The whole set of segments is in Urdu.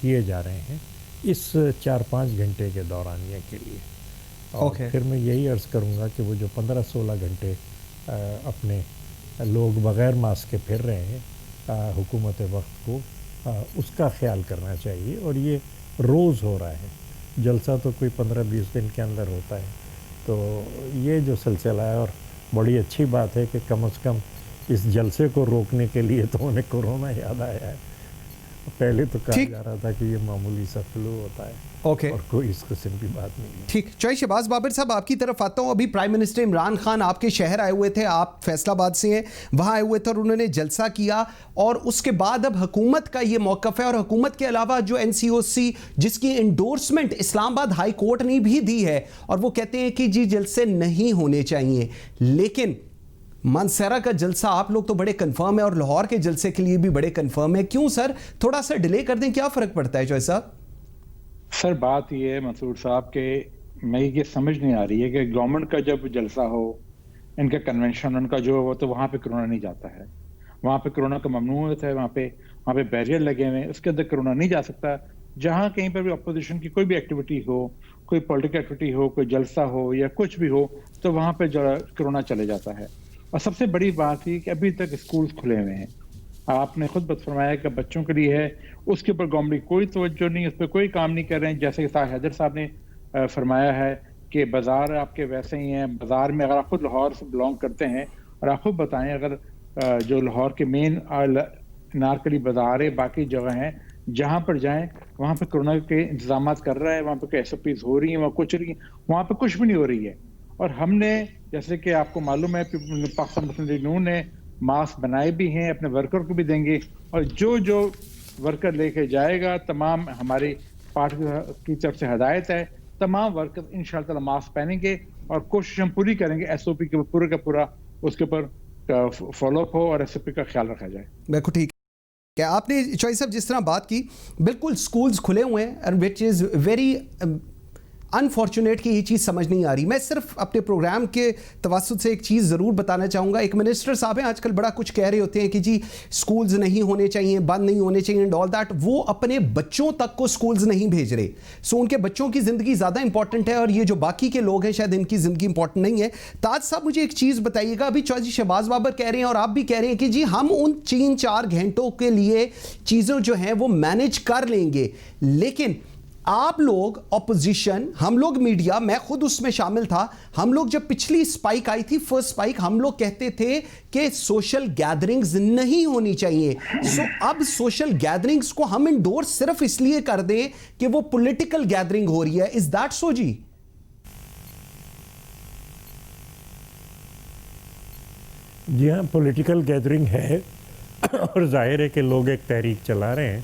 کیے جا رہے ہیں اس 4-5 گھنٹے کے دورانیے کے لیے. اور پھر میں یہی عرض کروں گا کہ وہ جو 15-16 گھنٹے اپنے لوگ بغیر ماسک کے پھر رہے ہیں حکومت وقت کو اس کا خیال کرنا چاہیے. اور یہ روز ہو رہا ہے, جلسہ تو کوئی 15-20 دن کے اندر ہوتا ہے. تو یہ جو سلسلہ ہے, اور بڑی اچھی بات ہے کہ کم از کم اس جلسے کو روکنے کے لیے تو انہیں کورونا یاد آیا ہے. پہلے تو کہا جا رہا تھا کہ یہ معمولی سا فلو ہوتا ہے, اور کوئی اس قسم کی بات نہیں ہے. ٹھیک. چوہے شہباز بابر صاحب, آپ کی طرف آتا ہوں. ابھی پرائم منسٹر عمران خان آپ کے شہر آئے ہوئے تھے, آپ فیصل آباد سے ہیں, وہاں آئے ہوئے تھے اور انہوں نے جلسہ کیا, اور اس کے بعد اب حکومت کا یہ موقف ہے, اور حکومت کے علاوہ جو NCOC جس کی انڈورسمنٹ اسلام آباد ہائی کورٹ نے بھی دی ہے, اور وہ کہتے ہیں کہ جی جلسے نہیں ہونے چاہیے. لیکن مانسہرہ کا جلسہ آپ لوگ تو بڑے کنفرم ہے, اور لاہور کے جلسے کے لیے بھی بڑے کنفرم ہے. کیوں سر, تھوڑا سا ڈیلے کر دیں, کیا فرق پڑتا ہے چوہے صاحب؟ سر بات یہ ہے منصور صاحب کہ میں یہ سمجھ نہیں آ رہی ہے کہ گورنمنٹ کا جب جلسہ ہو, ان کا کنونشن ان کا جو ہو, تو وہاں پہ کرونا نہیں جاتا ہے. وہاں پہ کرونا کا ممنوع ہوتا ہے, وہاں پہ بیریئر لگے ہوئے ہیں, اس کے اندر کرونا نہیں جا سکتا. جہاں کہیں پر بھی اپوزیشن کی کوئی بھی ایکٹیویٹی ہو, کوئی پولیٹیکل ایکٹیویٹی ہو, کوئی جلسہ ہو یا کچھ بھی ہو, تو وہاں پہ کرونا چلے جاتا ہے. اور سب سے بڑی بات یہ کہ ابھی تک اسکولز کھلے ہوئے ہیں. آپ نے خود فرمایا کہ بچوں کے لیے ہے, اس کے اوپر گورنمنٹ کوئی توجہ نہیں, اس پہ کوئی کام نہیں کر رہے ہیں. جیسے کہ حیدر صاحب نے فرمایا ہے کہ بازار آپ کے ویسے ہی ہیں. بازار میں اگر آپ خود لاہور سے بلانگ کرتے ہیں, اور آپ خود بتائیں, اگر جو لاہور کے مین نارکلی بازار ہے, باقی جگہ ہیں, جہاں پر جائیں وہاں پہ کورونا کے انتظامات کر رہا ہے, وہاں پہ SOPs ہو رہی ہیں, وہاں کچھ رہی ہیں, وہاں پہ کچھ بھی نہیں ہو رہی ہے. اور ہم نے, جیسے کہ آپ کو معلوم ہے, پاکستان مسلم لیگ نون نے ماسک بنائے بھی ہیں, اپنے ورکر کو بھی دیں گے, اور جو ورکر لے کے جائے گا, تمام ہماری پارٹی کی طرف سے ہدایت ہے, تمام ورکر انشاءاللہ تعالی ماسک پہنیں گے, اور کوشش ہم پوری کریں گے SOP کے پورے کا پورا اس کے اوپر فالو اپ ہو, اور SOP کا خیال رکھا جائے. بالکل ٹھیک ہے. آپ نے چوہے صاحب جس طرح بات کی, بالکل سکولز کھلے ہوئے ہیں, وچ از ویری انفارچونیٹ کہ یہ چیز سمجھ نہیں آ رہی. میں صرف اپنے پروگرام کے توسط سے ایک چیز ضرور بتانا چاہوں گا. ایک منسٹر صاحب ہیں آج کل بڑا کچھ کہہ رہے ہوتے ہیں کہ جی سکولز نہیں ہونے چاہیے, بند نہیں ہونے چاہیے اینڈ آل دیٹ. وہ اپنے بچوں تک کو سکولز نہیں بھیج رہے. سو ان کے بچوں کی زندگی زیادہ امپورٹنٹ ہے, اور یہ جو باقی کے لوگ ہیں شاید ان کی زندگی امپورٹنٹ نہیں ہے. تاج صاحب مجھے ایک چیز بتائیے گا, ابھی چوہے شہباز بابر کہہ رہے ہیں اور آپ بھی کہہ رہے ہیں کہ جی ہم ان 3-4 گھنٹوں کے لیے چیزوں جو ہیں وہ مینیج کر لیں گے, لیکن آپ لوگ اپوزیشن, ہم لوگ میڈیا, میں خود اس میں شامل تھا, ہم لوگ جب پچھلی سپائک آئی تھی, فرسٹ سپائک, ہم لوگ کہتے تھے کہ سوشل گیدرنگز نہیں ہونی چاہیے. سو اب سوشل گیدرنگز کو ہم انڈور صرف اس لیے کر دیں کہ وہ پولیٹیکل گیدرنگ ہو رہی ہے. از دیٹ سو جی؟ جی ہاں, پولیٹیکل گیدرنگ ہے, اور ظاہر ہے کہ لوگ ایک تحریک چلا رہے ہیں,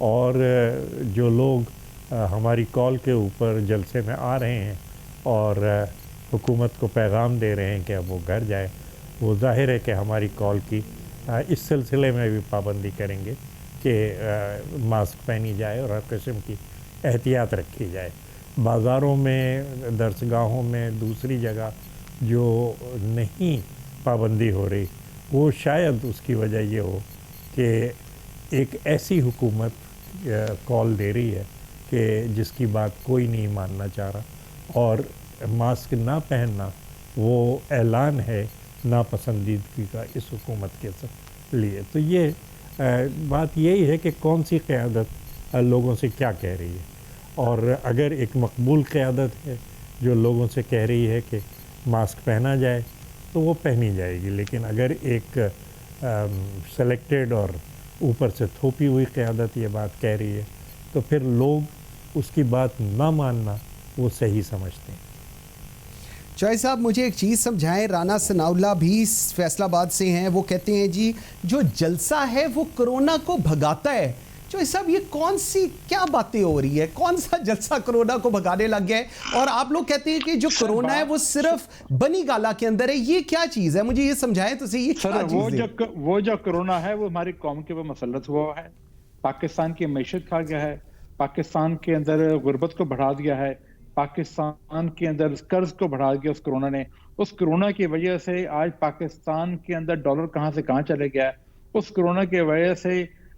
اور جو لوگ ہماری کال کے اوپر جلسے میں آ رہے ہیں اور حکومت کو پیغام دے رہے ہیں کہ اب وہ گھر جائے, وہ ظاہر ہے کہ ہماری کال کی اس سلسلے میں بھی پابندی کریں گے کہ ماسک پہنی جائے اور ہر قسم کی احتیاط رکھی جائے. بازاروں میں, درسگاہوں میں, دوسری جگہ جو نہیں پابندی ہو رہی, وہ شاید اس کی وجہ یہ ہو کہ ایک ایسی حکومت کال دے رہی ہے کہ جس کی بات کوئی نہیں ماننا چاہ رہا, اور ماسک نہ پہننا وہ اعلان ہے ناپسندیدگی کا اس حکومت کے لیے. تو یہ بات یہی ہے کہ کون سی قیادت لوگوں سے کیا کہہ رہی ہے, اور اگر ایک مقبول قیادت ہے جو لوگوں سے کہہ رہی ہے کہ ماسک پہنا جائے تو وہ پہنی جائے گی, لیکن اگر ایک سلیکٹڈ اور اوپر سے تھوپی ہوئی قیادت یہ بات کہہ رہی ہے تو پھر لوگ اس کی بات نہ ماننا وہ صحیح سمجھتے ہیں. چوہے صاحب مجھے ایک چیز سمجھائیں, رانا ثناء اللہ بھی فیصل آباد سے ہیں, وہ کہتے ہیں جی جو جلسہ ہے وہ کرونا کو بھگاتا ہے. چوہے صاحب یہ کون سی کیا باتیں ہو رہی ہے, کون سا جلسہ کرونا کو بھگانے لگ گیا ہے, اور آپ لوگ کہتے ہیں کہ جو کرونا ہے وہ صرف بنی گالا کے اندر ہے. یہ کیا چیز ہے, مجھے یہ سمجھائیں تو صحیح, یہ کیا چیز ہے؟ وہ جو کرونا ہے وہ ہماری قوم کے اوپر مسلط ہوا ہے, پاکستان کی معیشت کھا گیا ہے, پاکستان کے اندر غربت کو بڑھا دیا ہے, پاکستان کے اندر قرض کو بڑھا دیا اس کرونا نے. اس کرونا کی وجہ سے آج پاکستان کے اندر ڈالر کہاں سے کہاں چلے گیا ہے. اس کرونا کی وجہ سے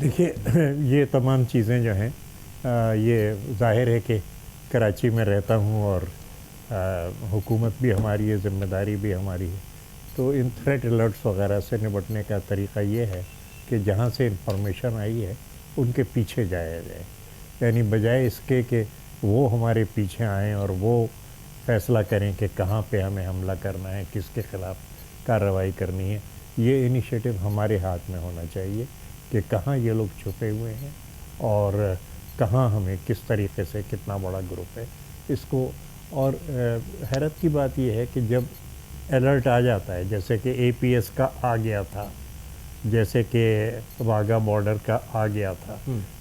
دیکھیے یہ تمام چیزیں جو ہیں یہ ظاہر ہے کہ کراچی میں رہتا ہوں اور حکومت بھی ہماری ہے، ذمہ داری بھی ہماری ہے، تو ان تھریٹ الرٹس وغیرہ سے نپٹنے کا طریقہ یہ ہے کہ جہاں سے انفارمیشن آئی ہے ان کے پیچھے جایا جائے، یعنی بجائے اس کے کہ وہ ہمارے پیچھے آئیں اور وہ فیصلہ کریں کہ کہاں پہ ہمیں حملہ کرنا ہے، کس کے خلاف کارروائی کرنی ہے، یہ انیشیٹو ہمارے ہاتھ میں ہونا چاہیے کہ کہاں یہ لوگ چھپے ہوئے ہیں اور کہاں ہمیں کس طریقے سے، کتنا بڑا گروپ ہے اس کو. اور حیرت کی بات یہ ہے کہ جب الرٹ آ جاتا ہے، جیسے کہ اے پی ایس کا آ گیا تھا، جیسے کہ واگا بارڈر کا آ گیا تھا،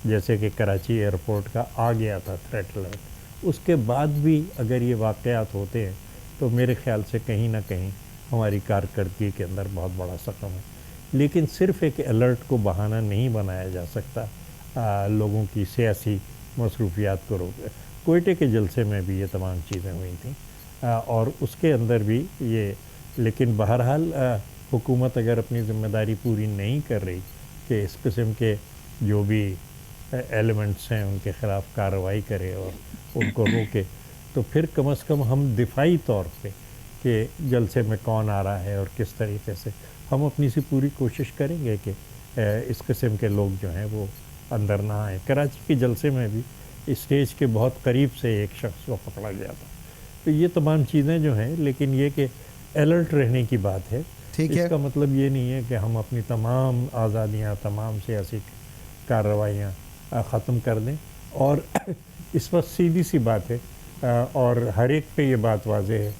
جیسے کہ کراچی ایئرپورٹ کا آ گیا تھا تھریٹ الرٹ، اس کے بعد بھی اگر یہ واقعات ہوتے ہیں تو میرے خیال سے کہیں نہ کہیں ہماری کارکردگی کے اندر بہت بڑا سقم ہے. لیکن صرف ایک الرٹ کو بہانہ نہیں بنایا جا سکتا لوگوں کی سیاسی مصروفیات کو روک. کوئٹے کے جلسے میں بھی یہ تمام چیزیں ہوئی تھیں اور اس کے اندر بھی یہ، لیکن بہرحال حکومت اگر اپنی ذمہ داری پوری نہیں کر رہی کہ اس قسم کے جو بھی ایلیمنٹس ہیں ان کے خلاف کارروائی کرے اور ان کو روکے، تو پھر کم از کم ہم دفاعی طور پہ کہ جلسے میں کون آ رہا ہے اور کس طریقے سے، ہم اپنی سی پوری کوشش کریں گے کہ اس قسم کے لوگ جو ہیں وہ اندر نہ آئیں. کراچی کے جلسے میں بھی اسٹیج کے بہت قریب سے ایک شخص کو پکڑا گیا تھا. تو یہ تمام چیزیں جو ہیں، لیکن یہ کہ الرٹ رہنے کی بات ہے، اس کا مطلب یہ نہیں ہے کہ ہم اپنی تمام آزادیاں، تمام سیاسی کارروائیاں ختم کر دیں. اور اس وقت سیدھی سی بات ہے اور ہر ایک پہ یہ بات واضح ہے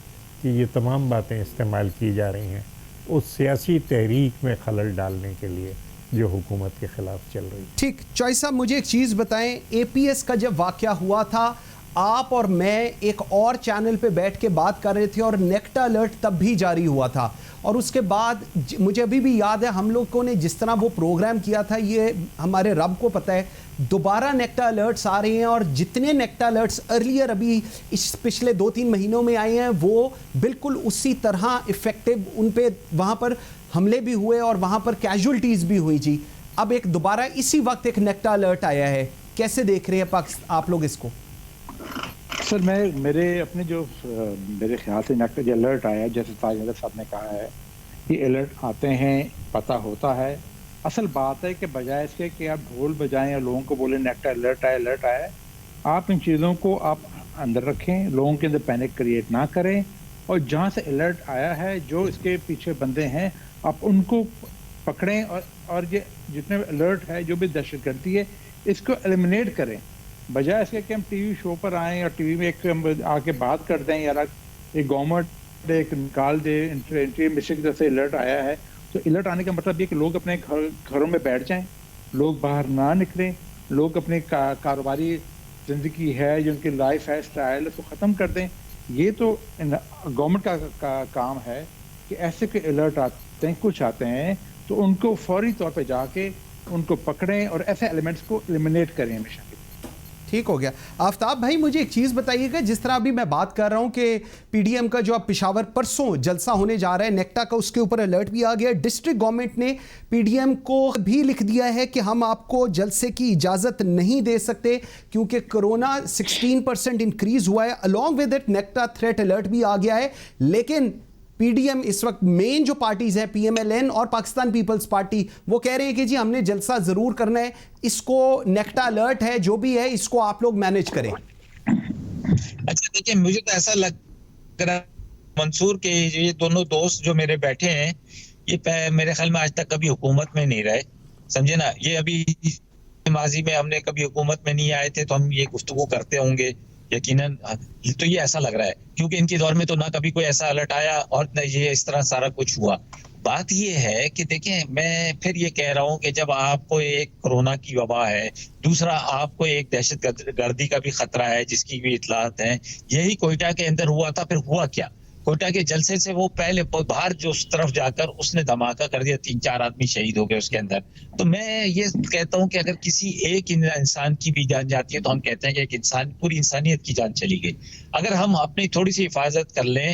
کہ یہ تمام باتیں استعمال کی جا رہی ہیں اس سیاسی تحریک میں خلل ڈالنے کے لیے جو حکومت کے خلاف چل رہی. ٹھیک، چوئی صاحب مجھے ایک چیز بتائیں، اے پی ایس کا جب واقعہ ہوا تھا آپ اور میں ایک اور چینل پہ بیٹھ کے بات کر رہے تھے اور نیکٹا الرٹ تب بھی جاری ہوا تھا، اور اس کے بعد مجھے ابھی بھی یاد ہے ہم لوگوں نے جس طرح وہ پروگرام کیا تھا، یہ ہمارے رب کو پتہ ہے دوبارہ نیکٹا الرٹس آ رہے ہیں اور جتنے نیکٹا الرٹس ارلیئر ابھی اس پچھلے 2-3 مہینوں میں آئے ہیں وہ بالکل اسی طرح افیکٹو، ان پہ وہاں پر حملے بھی ہوئے اور وہاں پر کیجولٹیز بھی ہوئی. جی اب ایک دوبارہ اسی وقت ایک نیکٹا الرٹ آیا ہے، کیسے دیکھ رہے ہیں آپ لوگ اس کو؟ سر میرے خیال سے نیکٹا جو الرٹ آیا، جیسے تاج حیدر صاحب نے کہا ہے، یہ الرٹ آتے ہیں، پتہ ہوتا ہے. اصل بات ہے کہ بجائے اس کے کہ آپ ڈھول بجائیں اور لوگوں کو بولیں نیکٹا الرٹ آیا، آپ ان چیزوں کو آپ اندر رکھیں، لوگوں کے اندر پینک کریٹ نہ کریں، اور جہاں سے الرٹ آیا ہے جو اس کے پیچھے بندے ہیں آپ ان کو پکڑیں اور یہ جتنے الرٹ ہے جو بھی دہشت گردی ہے اس کو ایلیمنیٹ کریں، بجائے اس کے کہ ہم ٹی وی شو پر آئیں اور ٹی وی میں ایک آ کے بات کر دیں، یار ایک گورنمنٹ ایک نکال دے انٹری مشن کی طرف سے الرٹ آیا ہے. تو الرٹ آنے کا مطلب یہ کہ لوگ اپنے گھروں میں بیٹھ جائیں، لوگ باہر نہ نکلیں، لوگ اپنی کاروباری زندگی ہے جو ان کی لائف ہے اسٹائل اس کو ختم کر دیں. یہ تو گورنمنٹ کا کام ہے کہ ایسے کہ الرٹ آتے ہیں، کچھ آتے ہیں تو ان کو فوری طور پہ جا کے ان کو پکڑیں اور ایسے ایلیمنٹس کو ایلیمنیٹ کریں ہمیشہ. ٹھیک ہو گیا. آفتاب بھائی مجھے ایک چیز بتائیے گا، جس طرح ابھی میں بات کر رہا ہوں کہ پی ڈی ایم کا جو اب پشاور پرسوں جلسہ ہونے جا رہا ہے، نیکٹا کا اس کے اوپر الرٹ بھی آ گیا. ڈسٹرکٹ گورنمنٹ نے پی ڈی ایم کو بھی لکھ دیا ہے کہ ہم آپ کو جلسے کی اجازت نہیں دے سکتے کیونکہ کرونا 16% انکریز ہوا ہے. along with it NACTA threat alert بھی آ گیا ہے. لیکن پی ڈی ایم اس وقت مین جو پارٹیز ہیں پی ایم ایل این اور پاکستان پیپلز پارٹی وہ کہہ رہے ہیں کہ جی ہم نے جلسہ ضرور کرنا ہے، اس کو نیکٹا الرٹ ہے جو بھی ہے اس کو آپ لوگ مینیج کریں. اچھا دیکھیں، مجھے تو ایسا لگ رہا منصور کہ یہ دونوں دوست جو میرے بیٹھے ہیں یہ میرے خیال میں آج تک کبھی حکومت میں نہیں رہے، سمجھے نا. یہ ابھی ماضی میں ہم نے کبھی حکومت میں نہیں آئے تھے تو ہم یہ گفتگو کرتے ہوں گے یقیناً. تو یہ ایسا لگ رہا ہے کیونکہ ان کے دور میں تو نہ کبھی کوئی ایسا الرٹ آیا اور نہ یہ اس طرح سارا کچھ ہوا. بات یہ ہے کہ دیکھیں میں پھر یہ کہہ رہا ہوں کہ جب آپ کو ایک کورونا کی وبا ہے، دوسرا آپ کو ایک دہشت گردی کا بھی خطرہ ہے جس کی بھی اطلاعات ہیں. یہی کوئٹہ کے اندر ہوا تھا. پھر ہوا کیا؟ کوئٹہ کے جلسے سے وہ پہلے باہر جو اس طرف جا کر اس نے دھماکہ کر دیا، 3-4 آدمی شہید ہو گئے اس کے اندر. تو میں یہ کہتا ہوں کہ اگر کسی ایک انسان کی بھی جان جاتی ہے تو ہم کہتے ہیں کہ ایک انسان، پوری انسانیت کی جان چلی گئی. اگر ہم اپنی تھوڑی سی حفاظت کر لیں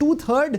2/3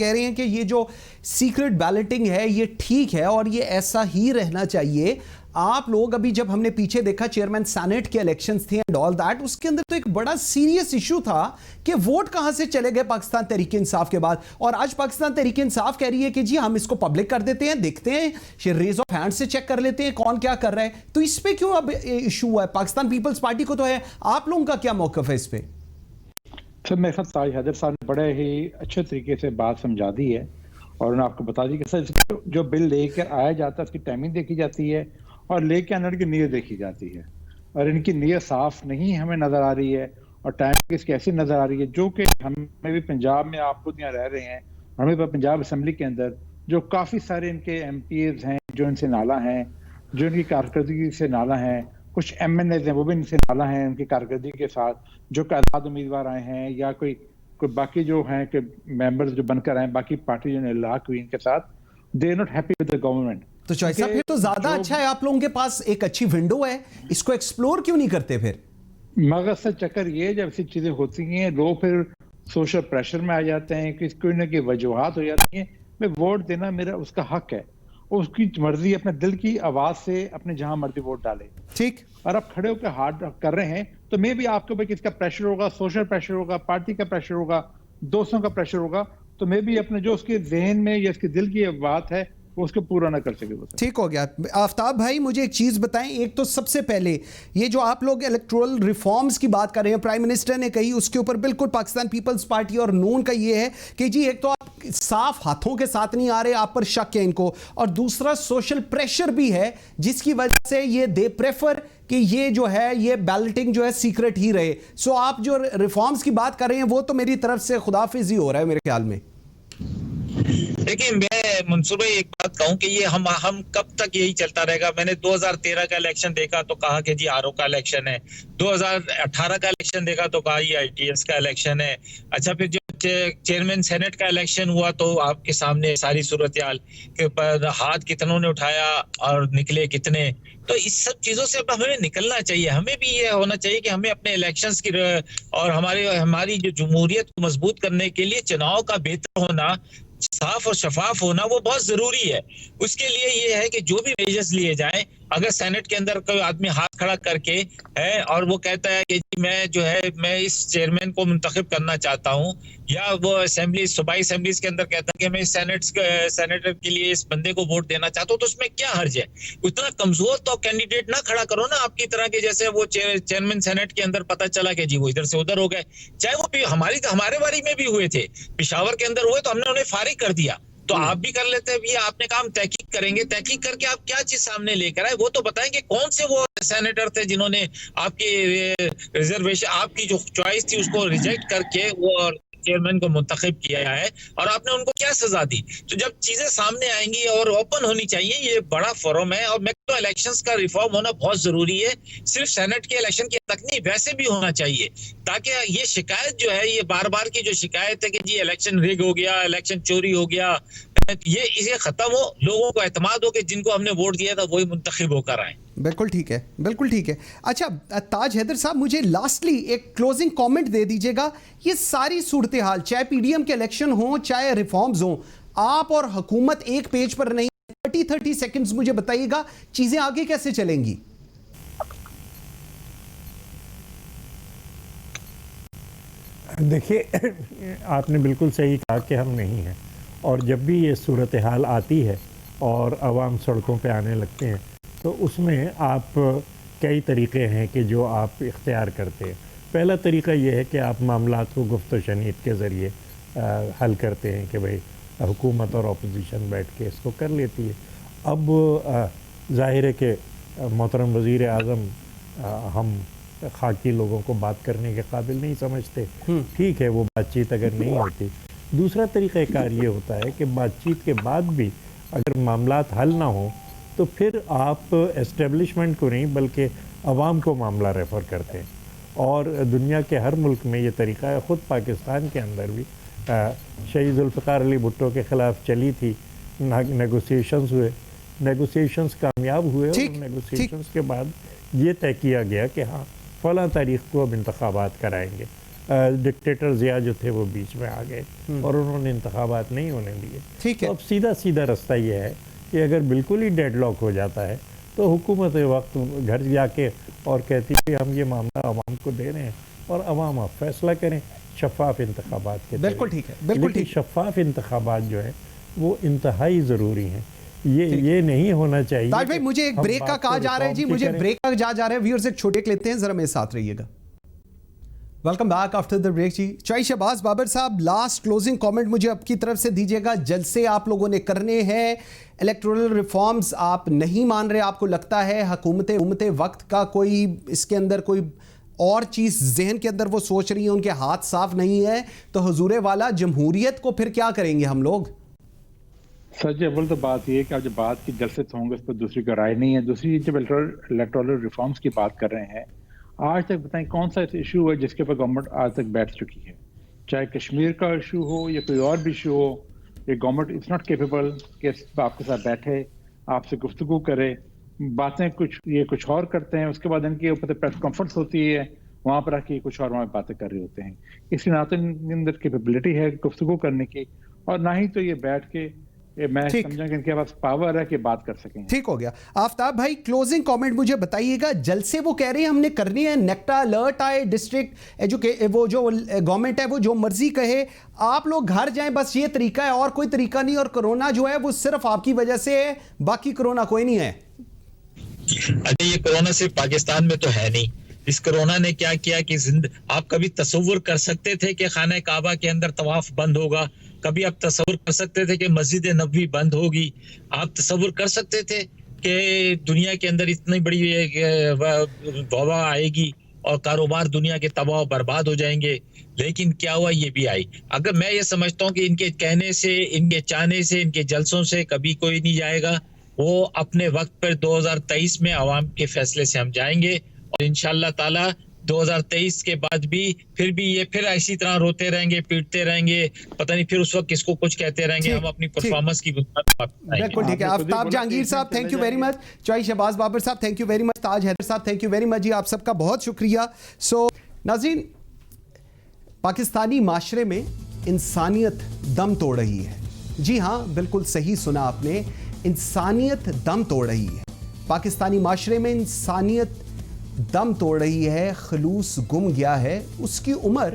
کہہ رہے ہیں کہ یہ جو سیکرٹ بیلٹنگ ہے یہ ٹھیک ہے اور یہ ایسا ہی رہنا چاہیے. آپ لوگ ابھی جب ہم نے پیچھے دیکھا چیئرمین سینٹ کے الیکشنز تھے اینڈ آل دیٹ, اس کے اندر تو ایک بڑا سیریس ایشو تھا کہ ووٹ کہاں سے چلے گئے پاکستان تحریک انصاف کے بعد, اور آج پاکستان تحریک انصاف کہہ رہی ہے کہ جی ہم اس کو پبلک کر دیتے ہیں, دیکھتے ہیں ریز آف ہینڈ سے چیک کر لیتے ہیں کون کیا کر رہا ہے. تو اس پہ کیوں اب ایشو ہے؟ پاکستان پیپلز پارٹی کو تو ہے, آپ لوگوں کا کیا موقف ہے اس پہ؟ سر میرے خیال تاج حیدر صاحب نے بڑے ہی اچھے طریقے سے بات سمجھا دی ہے, اور انہوں نے آپ کو بتا دی کہ سر جو بل لے کر آیا جاتا ہے اس کی ٹائمنگ دیکھی جاتی ہے اور لے کے آنے کی نیت دیکھی جاتی ہے, اور ان کی نیت صاف نہیں ہمیں نظر آ رہی ہے اور ٹائمنگ اس کی ایسی نظر آ رہی ہے, جو کہ ہمیں بھی پنجاب میں آپ خود یہاں رہ رہے ہیں, ہمیں بھی پنجاب اسمبلی کے اندر جو کافی سارے ان کے ایم پی ایز ہیں جو ان سے نالا ہیں, جو ان کی کارکردگی سے نالا ہیں, کچھ ایم این ایز ہیں وہ بھی ان سے نالا ہیں ان کی کارکردگی کے ساتھ, جو کہ آزاد امیدوار آئے ہیں یا کوئی باقی جو ہیں کہ ممبرز جو بن کر آئے ہیں باقی پارٹی جو لاک ہوئی ان کے ساتھ, they are not happy with the government. تو چوائس صاحب پھر تو زیادہ اچھا ہے, آپ لوگوں کے پاس ایک اچھی ونڈو ہے, اس کو ایکسپلور کیوں نہیں کرتے پھر؟ مگر سے چکر یہ جب ایسی چیزیں ہوتی ہیں لوگ پھر سوشل پریشر میں آ جاتے ہیں کہ کوئی نہ کوئی وجوہات ہو جاتی ہیں. میں ووٹ دینا میرا اس کا حق ہے, اس کی مرضی اپنے دل کی آواز سے اپنے جہاں مرضی ووٹ ڈالے, ٹھیک. اور آپ کھڑے ہو کے ہارڈ کر رہے ہیں تو میں بھی آپ کے اوپر کس کا پریشر ہوگا, سوشل پریشر ہوگا, پارٹی کا پریشر ہوگا, دوستوں کا پریشر ہوگا, تو میں بھی اپنے جو اس کے ذہن میں یا اس کے دل کی بات ہے وہ اس کو پورا نہ کر سکے. ٹھیک ہو گیا. آفتاب بھائی مجھے ایک چیز بتائیں, ایک تو سب سے پہلے یہ جو آپ لوگ الیکٹورل ریفارمز کی بات کر رہے ہیں, پرائم منسٹر نے کہی, اس کے اوپر بالکل پاکستان پیپلز پارٹی اور نون کا یہ ہے کہ جی ایک تو آپ صاف ہاتھوں کے ساتھ نہیں آ رہے, آپ پر شک ہے ان کو, اور دوسرا سوشل پریشر بھی ہے جس کی وجہ سے یہ دے پریفر کہ یہ جو ہے یہ بیلٹنگ جو ہے سیکرٹ ہی رہے. سو آپ جو ریفارمز کی بات کر رہے ہیں وہ تو میری طرف سے خداحافظ ہی ہو رہا ہے میرے خیال میں. دیکھیں میں منصور بھائی ایک بات کہوں کہ یہ ہم کب تک یہی چلتا رہے گا. میں نے 2013 کا الیکشن دیکھا تو کہا کہ جی آر او کا الیکشن ہے, 2018 کا الیکشن دیکھا تو کہا یہ آئی ٹی ایس کا الیکشن ہے. اچھا پھر جو چیئرمین سینٹ کا الیکشن ہوا تو آپ کے سامنے ساری صورتحال کہ ہاتھ کتنوں نے اٹھایا اور نکلے کتنے. تو اس سب چیزوں سے اب ہمیں نکلنا چاہیے. ہمیں بھی یہ ہونا چاہیے کہ ہمیں اپنے الیکشنز کی اور ہماری جو جمہوریت کو مضبوط کرنے کے لیے چناؤ کا بہتر ہونا, صاف اور شفاف ہونا وہ بہت ضروری ہے. اس کے لیے یہ ہے کہ جو بھی میجرز لیے جائیں, اگر سینٹ کے اندر کوئی آدمی ہاتھ کھڑا کر کے ہے اور وہ کہتا ہے کہ جی میں جو ہے میں اس چیئرمین کو منتخب کرنا چاہتا ہوں, یا وہ اسمبلی صوبائی اسمبلیز کے اندر کہتا ہے کہ میں سینیٹر کے لیے اس بندے کو ووٹ دینا چاہتا ہوں, تو اس میں کیا حرج ہے؟ اتنا کمزور تو کینڈیڈیٹ نہ کھڑا کرو نا آپ کی طرح کے, جیسے وہ چیئرمین سینٹ کے اندر پتہ چلا کہ جی وہ ادھر سے ادھر ہو گئے, چاہے وہ ہمارے باری میں بھی ہوئے تھے, پشاور کے اندر ہوئے تو ہم نے انہیں فارغ کر دیا. تو آپ بھی کر لیتے ہیں, آپ نے کہا ہم تحقیق کریں گے, تحقیق کر کے آپ کیا چیز سامنے لے کر آئے وہ تو بتائیں کہ کون سے وہ سینیٹر تھے جنہوں نے آپ کی ریزرویشن, آپ کی جو چوائس تھی اس کو ریجیکٹ کر کے وہ چیئرمین کو منتخب کیا ہے, اور آپ نے ان کو کیا سزا دی. تو جب چیزیں سامنے آئیں گی اور اوپن ہونی چاہیے, یہ بڑا فورم ہے, اور میں تو الیکشنز کا ریفارم ہونا بہت ضروری ہے, صرف سینٹ کے الیکشن کی تک نہیں ویسے بھی ہونا چاہیے, تاکہ یہ شکایت جو ہے, یہ بار بار کی جو شکایت ہے کہ جی الیکشن ریگ ہو گیا, الیکشن چوری ہو گیا, یہ اسے ختم ہو, لوگوں کو اعتماد ہو کہ جن کو ہم نے ووٹ دیا تھا وہی منتخب ہو کر آئیں. بالکل ٹھیک ہے, بالکل ٹھیک ہے. اچھا تاج حیدر صاحب مجھے لاسٹلی ایک کلوزنگ کامنٹ دے دیجیے گا. یہ ساری صورتحال چاہے پی ڈی ایم کے الیکشن ہوں چاہے ریفارمز ہوں, آپ اور حکومت ایک پیج پر نہیں, 30 سیکنڈز مجھے بتائیے گا چیزیں آگے کیسے چلیں گی؟ دیکھیے آپ نے بالکل صحیح کہا کہ ہم نہیں ہیں, اور جب بھی یہ صورتحال آتی ہے اور عوام سڑکوں پہ آنے لگتے ہیں تو اس میں آپ کئی طریقے ہیں کہ جو آپ اختیار کرتے ہیں. پہلا طریقہ یہ ہے کہ آپ معاملات کو گفت و شنید کے ذریعے حل کرتے ہیں کہ بھئی حکومت اور اپوزیشن بیٹھ کے اس کو کر لیتی ہے. اب ظاہر ہے کہ محترم وزیر اعظم ہم خاکی لوگوں کو بات کرنے کے قابل نہیں سمجھتے, ٹھیک ہے وہ بات چیت اگر نہیں ہوتی. دوسرا طریقہ کار یہ ہوتا ہے کہ بات چیت کے بعد بھی اگر معاملات حل نہ ہوں تو پھر آپ اسٹیبلشمنٹ کو نہیں بلکہ عوام کو معاملہ ریفر کرتے ہیں, اور دنیا کے ہر ملک میں یہ طریقہ ہے. خود پاکستان کے اندر بھی شہید ذوالفقار علی بھٹو کے خلاف چلی تھی, نیگوسیشنز ہوئے, نیگوسیشنز کامیاب ہوئے, اور نیگوسیشنز کے بعد یہ طے کیا گیا کہ ہاں فلاں تاریخ کو اب انتخابات کرائیں گے. ڈکٹیٹر ضیاء جو تھے وہ بیچ میں آ گئے اور انہوں نے انتخابات نہیں ہونے دیے. ٹھیک ہے. اب سیدھا رستہ یہ ہے کہ اگر بالکل ہی ڈیڈ لاک ہو جاتا ہے تو حکومت وقت گھر جا کے اور کہتی ہے کہ ہم یہ معاملہ عوام کو دے رہے ہیں اور عوام آپ فیصلہ کریں شفاف انتخابات کے. بالکل ٹھیک ہے. بالکل ٹھیک. شفاف انتخابات جو ہے وہ انتہائی ضروری ہیں. یہ نہیں ہونا چاہیے. تاج بھائی مجھے ایک بریک کا کہا جا رہا ہے. جی مجھے بریک کا جا رہا ہے. ویورز ایک چھوٹے کلپ لیتے ہیں, ذرا میرے ساتھ رہیے گا. Welcome back after the break. جی چوہی شہباز بابر صاحب, لاسٹ کلوزنگ کامنٹ مجھے آپ کی طرف سے دیجیے گا. جلسے آپ لوگوں نے کرنے ہیں, الیکٹورل ریفارمز آپ نہیں مان رہے, آپ کو لگتا ہے حکومت وقت کا کوئی اس کے اندر کوئی اور چیز ذہن کے اندر وہ سوچ رہی ہیں, ان کے ہاتھ صاف نہیں ہے, تو حضور والا جمہوریت کو پھر کیا کریں گے ہم لوگ؟ سر جی اول تو بات یہ ہے کہ آپ جو بات کی جلسے ہوں گے اس پر دوسری کا رائے نہیں ہے. دوسری جب الیکٹورل ریفارمز کی بات کر رہے ہیں, آج تک بتائیں کون سا ایشو ہے جس کے اوپر گورنمنٹ آج تک بیٹھ چکی ہے؟ چاہے کشمیر کا ایشو ہو یا کوئی اور بھی ایشو ہو, یہ گورنمنٹ اٹس ناٹ کیپیبل کہ آپ کے ساتھ بیٹھے, آپ سے گفتگو کرے. باتیں کچھ اور کرتے ہیں, اس کے بعد ان کے اوپر پریس کانفرنس ہوتی ہے, وہاں پر آ کے کچھ اور وہاں باتیں کر رہے ہوتے ہیں. اس لیے نہ تو ان کے اندر کیپیبلٹی ہے گفتگو کرنے کی, اور نہ ہی تو یہ بیٹھ کے میں سمجھا کہ ان کے پاس پاور ہے کہ بات کر سکیں. ٹھیک ہو گیا. آفتاب بھائی کلوزنگ کامنٹ مجھے بتائیے گا. جلسے وہ کہہ رہے ہیں ہم نے کرنی ہے, نیکٹا الرٹ آئے, ڈسٹرکٹ وہ جو گورنمنٹ ہے وہ جو مرضی کہے, آپ لوگ گھر جائیں, بس یہ طریقہ ہے اور کوئی طریقہ نہیں, اور کرونا جو ہے وہ صرف آپ کی وجہ سے ہے, باقی کرونا کوئی نہیں ہے. ارے یہ کرونا صرف پاکستان میں تو ہے نہیں. اس کرونا نے کیا کیا کہ آپ کبھی تصور کر سکتے تھے کہ خانہ کعبہ کے اندر طواف بند ہوگا؟ کبھی آپ تصور کر سکتے تھے کہ مسجد نبوی بند ہوگی؟ آپ تصور کر سکتے تھے کہ دنیا کے اندر اتنی بڑی وبا آئے گی اور کاروبار دنیا کے تباہ و برباد ہو جائیں گے؟ لیکن کیا ہوا, یہ بھی آئی. اگر میں یہ سمجھتا ہوں کہ ان کے کہنے سے, ان کے چاہنے سے, ان کے جلسوں سے کبھی کوئی نہیں جائے گا. وہ اپنے وقت پر 2023 میں عوام کے فیصلے سے ہم جائیں گے, اور انشاءاللہ تعالی 2023 کے بعد بھی یہ پھر اسی طرح روتے رہیں گے, پیٹتے رہیں گے, پتہ نہیں پھر اس وقت کس کو کچھ کہتے رہیں گے. ہم اپنی پرفارمنس کی بنیاد پر بالکل ٹھیک ہے. آفتاب جہانگیر صاحب تھینک یو ویری مچ. چوہی شہباز بابر صاحب thank you very much. Taj Haider صاحب تھینک یو ویری مچ. جی آپ سب کا بہت شکریہ. سو ناظرین, پاکستانی معاشرے میں انسانیت دم توڑ رہی ہے. جی ہاں بالکل صحیح سنا آپ نے, انسانیت دم توڑ رہی ہے. پاکستانی معاشرے میں انسانیت دم توڑ رہی ہے, خلوص گم گیا ہے. اس کی عمر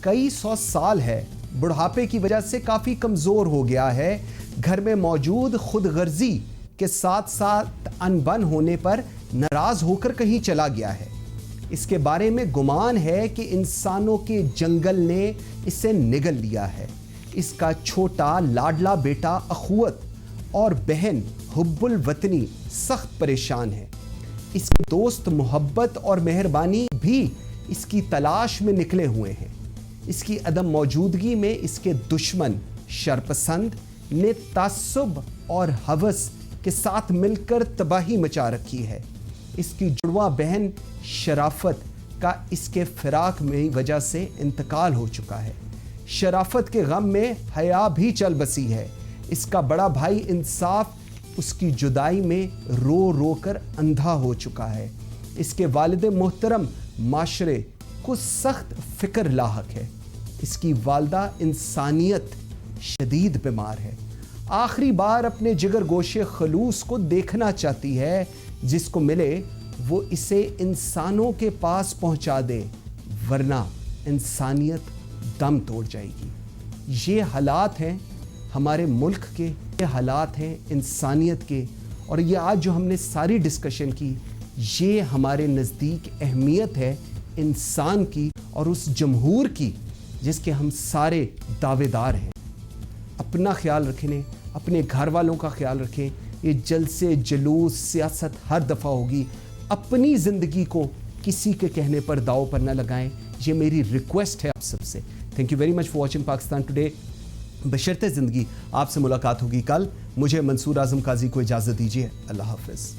کئی سو سال ہے, بڑھاپے کی وجہ سے کافی کمزور ہو گیا ہے, گھر میں موجود خود غرضی کے ساتھ ساتھ انبن ہونے پر ناراض ہو کر کہیں چلا گیا ہے. اس کے بارے میں گمان ہے کہ انسانوں کے جنگل نے اسے نگل لیا ہے. اس کا چھوٹا لاڈلا بیٹا اخوت اور بہن حب الوطنی سخت پریشان ہے. اس کے دوست محبت اور مہربانی بھی اس کی تلاش میں نکلے ہوئے ہیں. اس کی عدم موجودگی میں اس کے دشمن شرپسند نے تعصب اور ہوس کے ساتھ مل کر تباہی مچا رکھی ہے. اس کی جڑواں بہن شرافت کا اس کے فراق میں وجہ سے انتقال ہو چکا ہے. شرافت کے غم میں حیا بھی چل بسی ہے. اس کا بڑا بھائی انصاف اس کی جدائی میں رو رو کر اندھا ہو چکا ہے. اس کے والد محترم معاشرے کو سخت فکر لاحق ہے. اس کی والدہ انسانیت شدید بیمار ہے. آخری بار اپنے جگر گوشے خلوص کو دیکھنا چاہتی ہے. جس کو ملے وہ اسے انسانوں کے پاس پہنچا دے, ورنہ انسانیت دم توڑ جائے گی. یہ حالات ہیں ہمارے ملک کے, یہ حالات ہیں انسانیت کے, اور یہ آج جو ہم نے ساری ڈسکشن کی, یہ ہمارے نزدیک اہمیت ہے انسان کی اور اس جمہور کی جس کے ہم سارے دعوے دار ہیں. اپنا خیال رکھیں, اپنے گھر والوں کا خیال رکھیں. یہ جلسے جلوس سیاست ہر دفعہ ہوگی, اپنی زندگی کو کسی کے کہنے پر داؤ پر نہ لگائیں. یہ میری ریکویسٹ ہے آپ سب سے. Thank you very much for watching Pakistan today. بشرطِ زندگی آپ سے ملاقات ہوگی کل. مجھے منصور اعظم قاضی کو اجازت دیجیے. اللہ حافظ.